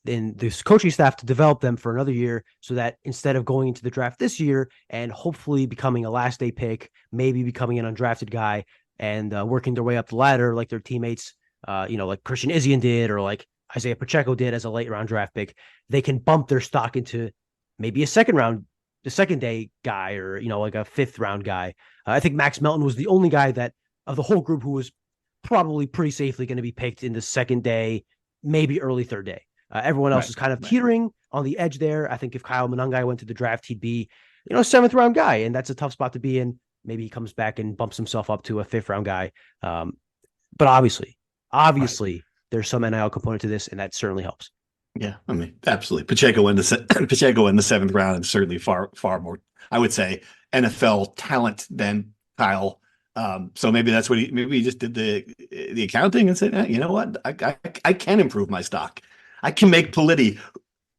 C: in this coaching staff to develop them for another year, so that instead of going into the draft this year and hopefully becoming a last day pick, maybe becoming an undrafted guy and working their way up the ladder like their teammates, like Christian Izzian did, or like Isaiah Pacheco did as a late round draft pick, they can bump their stock into maybe the second day guy, or, like a fifth round guy. I think Max Melton was the only guy that of the whole group who was probably pretty safely going to be picked in the second day, maybe early third day. Everyone else is kind of teetering on the edge there. I think if Kyle Monungai went to the draft, he'd be, a seventh round guy, and that's a tough spot to be in. Maybe he comes back and bumps himself up to a fifth round guy. But obviously, there's some NIL component to this, and that certainly helps.
B: Yeah, I mean, absolutely. Pacheco in the seventh round, and certainly far more, I would say, NFL talent than Kyle. So maybe that's what he just did the accounting and said, you know what, I can improve my stock. I can make Politi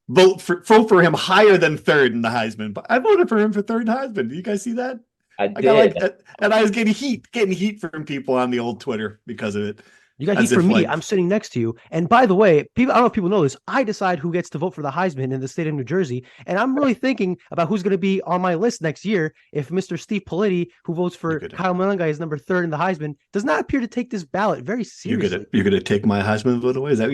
B: vote for him higher than third in the Heisman. But I voted for him for third Heisman. Do you guys see that?
D: I did.
B: And I was getting heat from people on the old Twitter because of it.
C: You got heat from me. I'm sitting next to you. And by the way, I don't know if people know this, I decide who gets to vote for the Heisman in the state of New Jersey. And I'm really thinking about who's going to be on my list next year if Mr. Steve Politi, who votes for Kyle Monungai as number third in the Heisman, does not appear to take this ballot very seriously.
B: You're gonna take my Heisman vote away? Is that what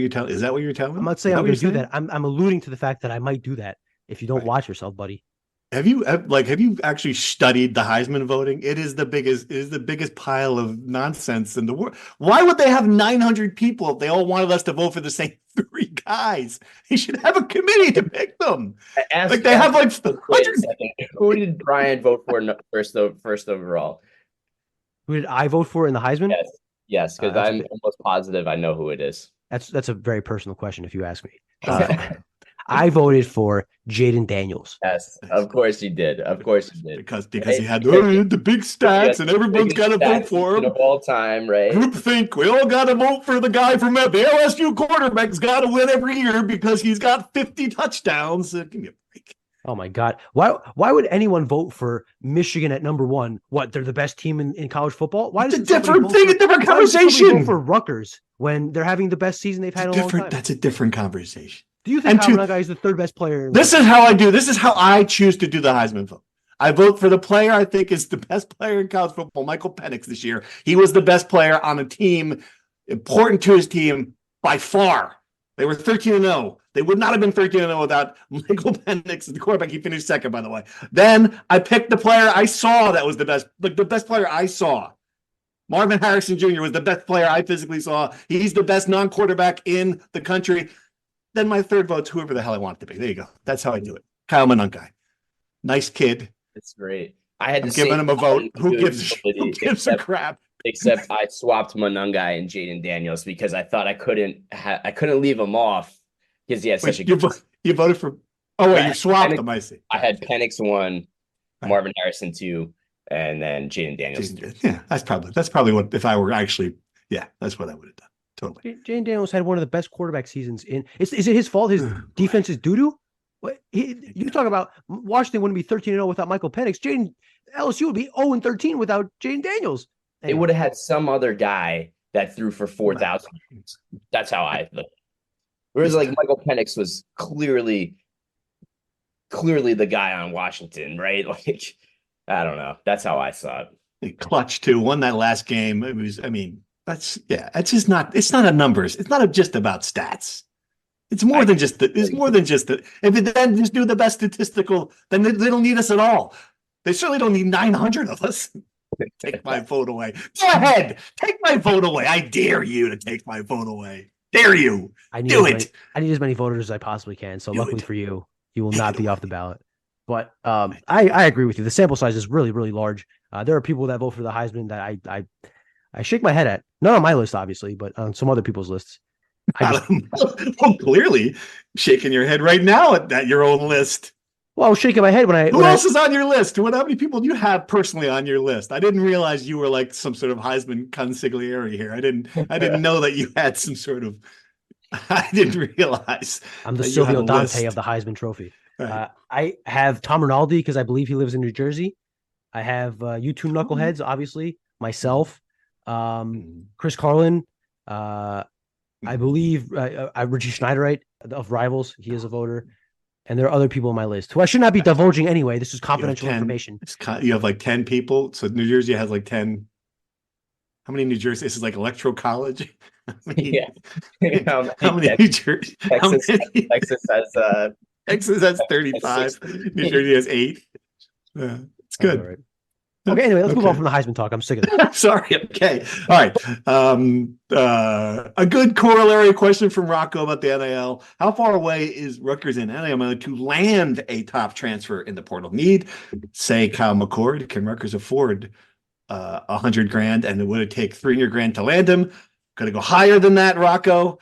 B: you're telling me?
C: I'm not saying I'm going to do that. I'm alluding to the fact that I might do that if you don't watch yourself, buddy.
B: Have you actually studied the Heisman voting? It is the biggest pile of nonsense in the world. Why would they have 900 people if they all wanted us to vote for the same three guys? They should have a committee to pick them. They have like 100.
D: Who did Brian vote for first overall?
C: Who did I vote for in the Heisman?
D: Yes, because I'm almost positive I know who it is.
C: That's a very personal question if you ask me. I voted for Jaden Daniels.
D: Yes, of course you did. Because
B: he had the big stats, and everyone's got to vote for him.
D: Of all time, right?
B: Groupthink. We all got to vote for the guy from the LSU quarterback's got to win every year because he's got 50 touchdowns. Give me a break.
C: Oh my God! Why would anyone vote for Michigan at number one? What, they're the best team in college football? Why?
B: It's a different thing, a different conversation.
C: Vote for Rutgers when they're having the best season they've had in a long time?
B: That's a different conversation.
C: Do you think Kyle Monungai is the third best player?
B: This is how I do. This is how I choose to do the Heisman vote. I vote for the player I think is the best player in college football, Michael Penix this year. He was the best player on a team, important to his team by far. They were 13-0. They would not have been 13-0 without Michael Penix, the quarterback. He finished second, by the way. Then I picked the player I saw that was the best, like the best player I saw. Marvin Harrison Jr. was the best player I physically saw. He's the best non-quarterback in the country. Then my third vote's whoever the hell I want it to be. There you go. That's how I do it. Kyle Monungai. Nice kid.
D: It's great. I'm
B: giving him a vote. Who gives a crap?
D: Except I swapped Monungai and Jaden Daniels because I thought I couldn't leave him off because he had such a good.
B: You voted for. Oh wait, you swapped them. I see.
D: I had Penix 1, Marvin Harrison 2, and then Jaden Daniels 3.
B: Yeah, that's probably what, if I were actually. Yeah, that's what I would have done. Totally.
C: Jaden Daniels had one of the best quarterback seasons in. Is it his fault? His defense is doo-doo? You talk about Washington wouldn't be 13-0 without Michael Penix. Jaden, LSU would be 0-13 without Jaden Daniels.
D: They would have had some other guy that threw for 4,000. That's how I look. Whereas like Michael Penix was clearly the guy on Washington, right? Like, I don't know. That's how I saw it.
B: Clutch too, won that last game. It was, it's just not, it's not a numbers. It's not just about stats. It's more than just the, if it then just do the best statistical, then they don't need us at all. They certainly don't need 900 of us. Take my vote away. Go ahead. Take my vote away. I dare you to take my vote away. Dare you. Do it.
C: I need as many voters as I possibly can. So luckily for you, you will not be off the ballot. But I agree with you. The sample size is really, really large. There are people that vote for the Heisman that I shake my head at. Not on my list, obviously, but on some other people's lists.
B: Well, clearly shaking your head right now at your own list.
C: Well, I was shaking my head when I.
B: Who else is on your list? How many people do you have personally on your list? I didn't realize you were like some sort of Heisman consigliere here. I didn't know that you had some sort of. I didn't realize.
C: I'm the Silvio Dante of the Heisman Trophy. Right. I have Tom Rinaldi because I believe he lives in New Jersey. I have you two knuckleheads, obviously. Myself, Chris Carlin. I believe Richie Schneiderite of Rivals. He is a voter. And there are other people on my list who I should not be divulging anyway. This is confidential information.
B: You have like 10 people. So New Jersey has like 10. How many New Jersey? This is like Electoral College. How many New Jersey?
D: Texas
B: has 35. New Jersey has 8. It's good.
C: Right. Okay, anyway, let's move on from the Heisman talk. I'm sick of it.
B: Sorry. Okay. All right. A good corollary question from Rocco about the NIL. How far away is Rutgers in NIL to land a top transfer in the portal? Need, say, Kyle McCord. Can Rutgers afford $100,000, and would it take $300,000 to land him? Could it go higher than that, Rocco?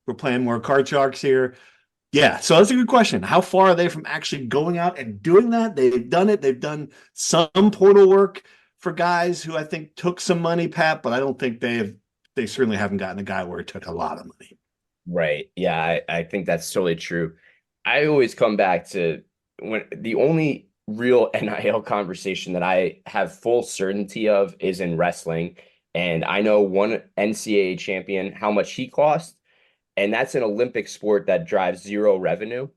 B: We're playing more card sharks here. Yeah, so that's a good question. How far are they from actually going out and doing that? They've done it. They've done some portal work for guys who I think took some money, Pat, but I don't think they certainly haven't gotten a guy where it took a lot of money.
D: Right. Yeah, I think that's totally true. I always come back to when the only real NIL conversation that I have full certainty of is in wrestling. And I know one NCAA champion, how much he cost. And that's an Olympic sport that drives zero revenue.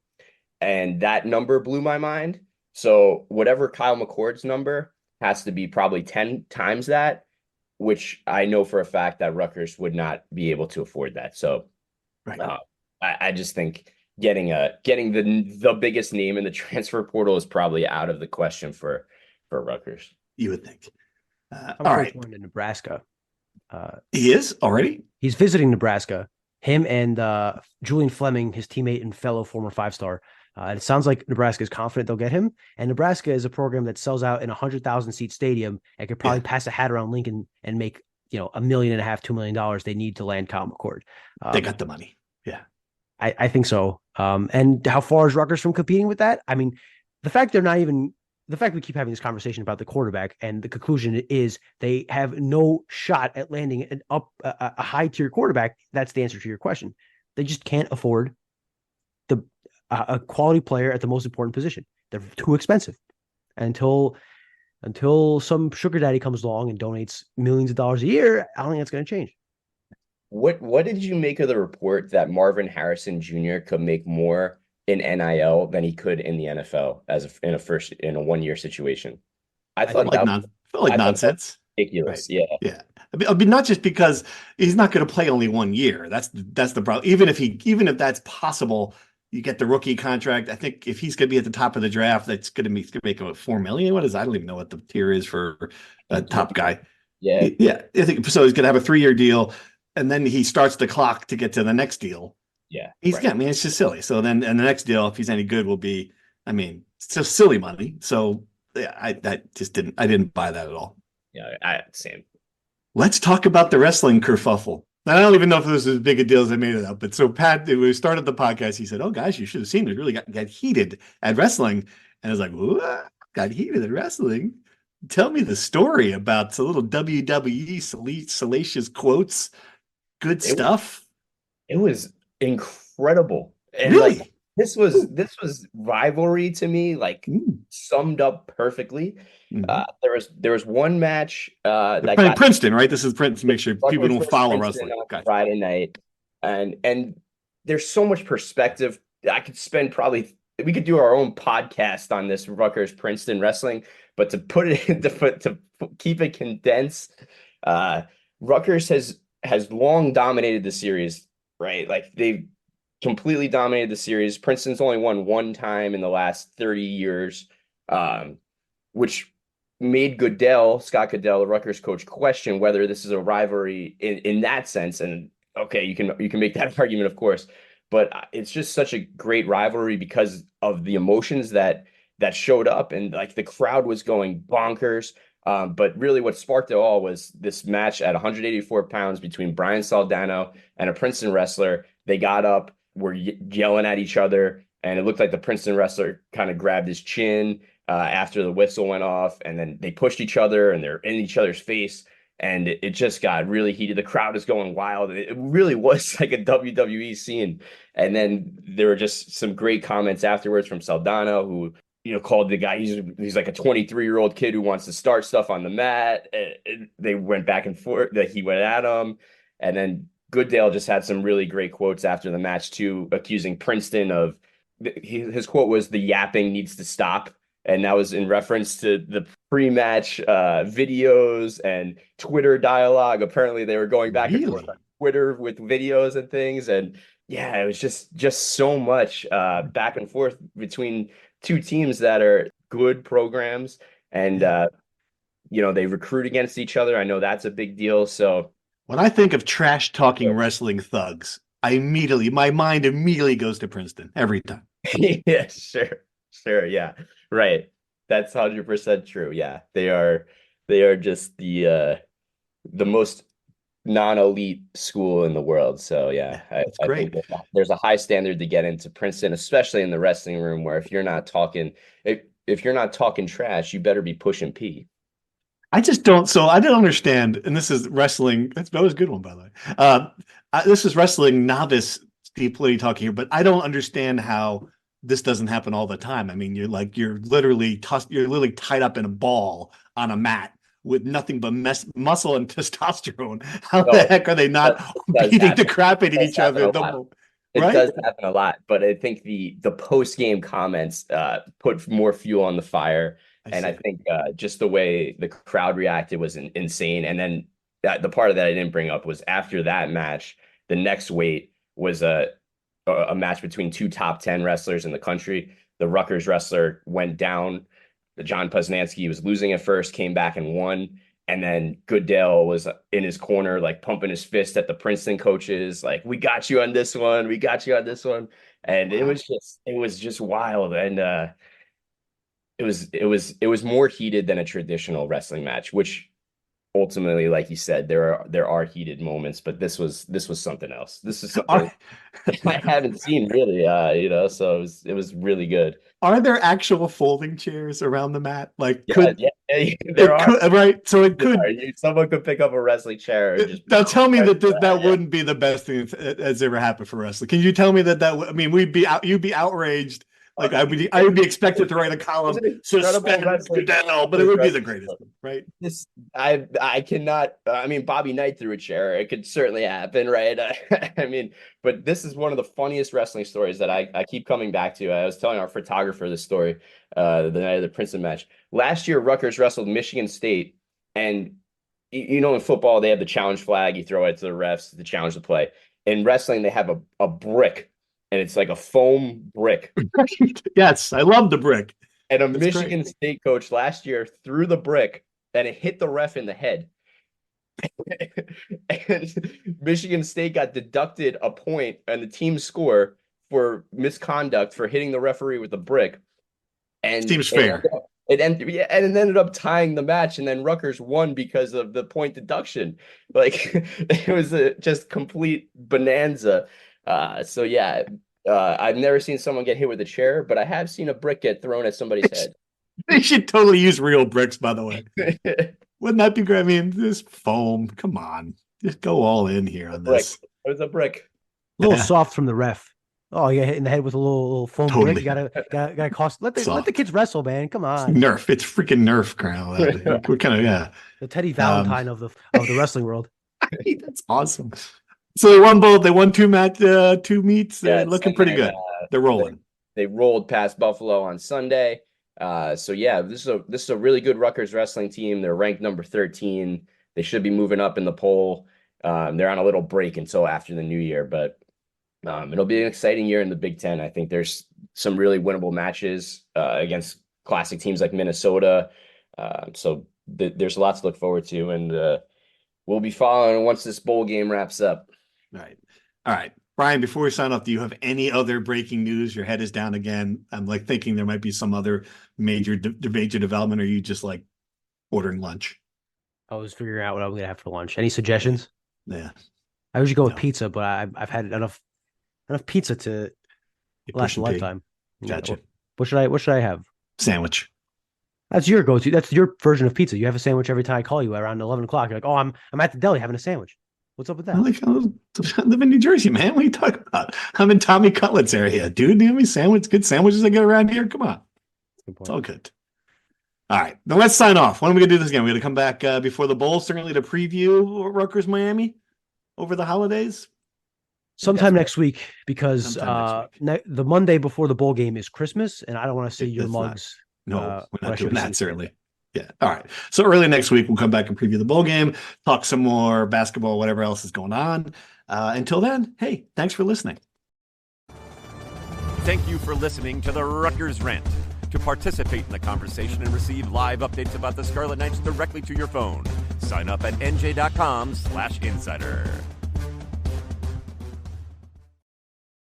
D: And that number blew my mind. So whatever Kyle McCord's number has to be probably 10 times that, which I know for a fact that Rutgers would not be able to afford that. So right. I just think getting the biggest name in the transfer portal is probably out of the question for Rutgers.
B: You would think.
C: All right. Going to Nebraska.
B: He is already?
C: He's visiting Nebraska. Him and Julian Fleming, his teammate and fellow former 5-star. It sounds like Nebraska is confident they'll get him. And Nebraska is a program that sells out in a 100,000 seat stadium and could probably pass a hat around Lincoln and make $1.5 million, $2 million they need to land Kyle McCord.
B: They got the money. Yeah,
C: I think so. And how far is Rutgers from competing with that? I mean, the fact we keep having this conversation about the quarterback, and the conclusion is they have no shot at landing a high tier quarterback. That's the answer to your question. They just can't afford a quality player at the most important position. They're too expensive. Until some sugar daddy comes along and donates millions of dollars a year, I don't think that's going to change.
D: What did you make of the report that Marvin Harrison Jr. could make more in NIL than he could in the NFL in a 1-year situation? I thought
B: nonsense.
D: Ridiculous.
B: Right.
D: Yeah.
B: I mean, not just because he's not going to play only 1 year. That's the problem. Even if that's possible, you get the rookie contract. I think if he's going to be at the top of the draft, that's going to make him $4 million. What is? I don't even know what the tier is for a top guy.
D: Yeah.
B: Yeah. I think so. He's going to have a 3-year deal, and then he starts the clock to get to the next deal.
D: Yeah.
B: I mean, it's just silly. So then, and the next deal, if he's any good, will be, I mean, it's just silly money. So yeah, I didn't buy that at all.
D: Yeah, same.
B: Let's talk about the wrestling kerfuffle. I don't even know if this was as big a deal as I made it up. But so Pat, when we started the podcast, he said, "Oh, guys, you should have seen it. Really got heated at wrestling." And I was like, "What? Got heated at wrestling? Tell me the story about the little WWE salacious quotes. Good stuff."
D: It was incredible. And
B: really?
D: this was rivalry to me, like summed up perfectly.
B: Mhm.
D: There was one match
B: They're
D: that
B: playing
D: got
B: Princeton, right? This is Princeton. Make sure people
D: Rutgers
B: don't
D: versus
B: follow
D: Princeton
B: wrestling.
D: on
B: Gotcha.
D: Friday night, and there's so much perspective. I could spend probably we could do our own podcast on this Rutgers Princeton wrestling, but to put it to keep it condensed, Rutgers has long dominated the series, right? Like they've completely dominated the series. Princeton's only won one time in the last 30 years, which made Scott Goodell, the Rutgers coach, question whether this is a rivalry in that sense. And okay, you can make that argument, of course, but it's just such a great rivalry because of the emotions that showed up, and like the crowd was going bonkers. But really, what sparked it all was this match at 184 pounds between Brian Saldano and a Princeton wrestler. They got up, were yelling at each other, and it looked like the Princeton wrestler kind of grabbed his chin after the whistle went off, and then they pushed each other and they're in each other's face, and it just got really heated. The crowd is going wild. It really was like a WWE scene. And then there were just some great comments afterwards from Saldano, who called the guy, he's like a 23-year-old kid who wants to start stuff on the mat. And they went back and forth, that he went at him. And then Goodale just had some really great quotes after the match too, accusing Princeton of, his quote was, "The yapping needs to stop." And that was in reference to the pre-match videos and Twitter dialogue. Apparently they were going back and forth on Twitter with videos and things. And yeah, it was just so much back and forth between two teams that are good programs, and they recruit against each other. I know that's a big deal. So
B: when I think of trash talking wrestling thugs, my mind immediately goes to Princeton every time.
D: Yeah, sure, yeah, right. That's 100% true. Yeah, they are just the most non-elite school in the world. So yeah,
B: That's great.
D: I think there's a high standard to get into Princeton, especially in the wrestling room, where if you're not talking trash, you better be pushing P.
B: I just don't. So I don't understand. And this is wrestling. That was a good one, by the way. This is wrestling novice Steve Plitty talking here, but I don't understand how this doesn't happen all the time. I mean, you're literally tied up in a ball on a mat with nothing but muscle and testosterone. How the heck are they not beating the crap out of each other?
D: It does happen a lot, but I think the post-game comments put more fuel on the fire. I think just the way the crowd reacted was insane. And then the part of that I didn't bring up was after that match, the next weight was a match between two top 10 wrestlers in the country. The Rutgers wrestler went down. John Poznansky was losing at first, came back and won. And then Goodale was in his corner, like pumping his fist at the Princeton coaches, like, "We got you on this one. We got you on this one." And wow. it was just wild. And it was more heated than a traditional wrestling match, which ultimately, like you said, there are heated moments, but this was something else. This is something I haven't seen really, so it was really good.
B: Are there actual folding chairs around the mat? Like,
D: there are,
B: right? So it could.
D: Someone could pick up a wrestling chair and just.
B: Now tell me that wouldn't be the best thing that's ever happened for wrestling. Can you tell me that? I mean, you'd be outraged. Like I would be expected to write a column, suspend Goodell, but it would be the greatest, right?
D: I cannot. I mean, Bobby Knight threw a chair. It could certainly happen, right? I mean, but this is one of the funniest wrestling stories that I keep coming back to. I was telling our photographer this story the night of the Princeton match. Last year, Rutgers wrestled Michigan State, and in football they have the challenge flag. You throw it to the refs to challenge the play. In wrestling, they have a brick. And it's like a foam brick.
B: Yes, I love the brick.
D: And a Michigan State coach last year threw the brick and it hit the ref in the head. And Michigan State got deducted a point and the team score for misconduct for hitting the referee with the brick. And
B: seems fair.
D: It ended up tying the match, and then Rutgers won because of the point deduction. Like it was just complete bonanza. So yeah, I've never seen someone get hit with a chair, but I have seen a brick get thrown at somebody's head.
B: They should totally use real bricks, by the way. Wouldn't that be great? I mean, this foam, come on, just go all in here on this.
D: It was a brick.
C: A little soft from the ref. Oh, you get hit in the head with a little foam
B: Totally.
C: brick. You gotta cost. Let the kids wrestle, man. Come
B: It's
C: on.
B: Nerf. It's freaking Nerf, Crown. We're kind of
C: The Teddy Valentine of the wrestling world.
B: That's awesome. So they won both. They won two meets. They're looking pretty good. They're rolling.
D: They rolled past Buffalo on Sunday. So yeah, this is a really good Rutgers wrestling team. They're ranked number 13. They should be moving up in the poll. They're on a little break until after the new year, but it'll be an exciting year in the Big Ten. I think there's some really winnable matches against classic teams like Minnesota. So there's a lot to look forward to, and we'll be following once this bowl game wraps up.
B: All right. Brian, before we sign off, do you have any other breaking news? Your head is down again. I'm like thinking there might be some other major development. Or are you just like ordering lunch?
C: I was figuring out what I'm gonna have for lunch. Any suggestions?
B: Yeah.
C: I usually go with pizza, but I've had enough pizza to last a lifetime.
B: Gotcha.
C: What should I have?
B: Sandwich.
C: That's your go-to. That's your version of pizza. You have a sandwich every time I call you around 11 o'clock. You're like, oh, I'm at the deli having a sandwich. What's up with that?
B: I live in New Jersey, man. What are you talking about? I'm in Tommy Cutlet's area. Dude, do you have any good sandwiches I get around here? Come on. It's all good. All right. Now let's sign off. When are we going to do this again? We're going to come back before the bowl, certainly to preview Rutgers Miami over the holidays.
C: Sometime next week, because the Monday before the bowl game is Christmas, and I don't want to see your mugs.
B: We're not doing that, certainly. Yeah. All right. So early next week, we'll come back and preview the bowl game, talk some more basketball, whatever else is going on. Until then, hey, thanks for listening.
A: Thank you for listening to the Rutgers Rant. To participate in the conversation and receive live updates about the Scarlet Knights directly to your phone, sign up at NJ.com/insider.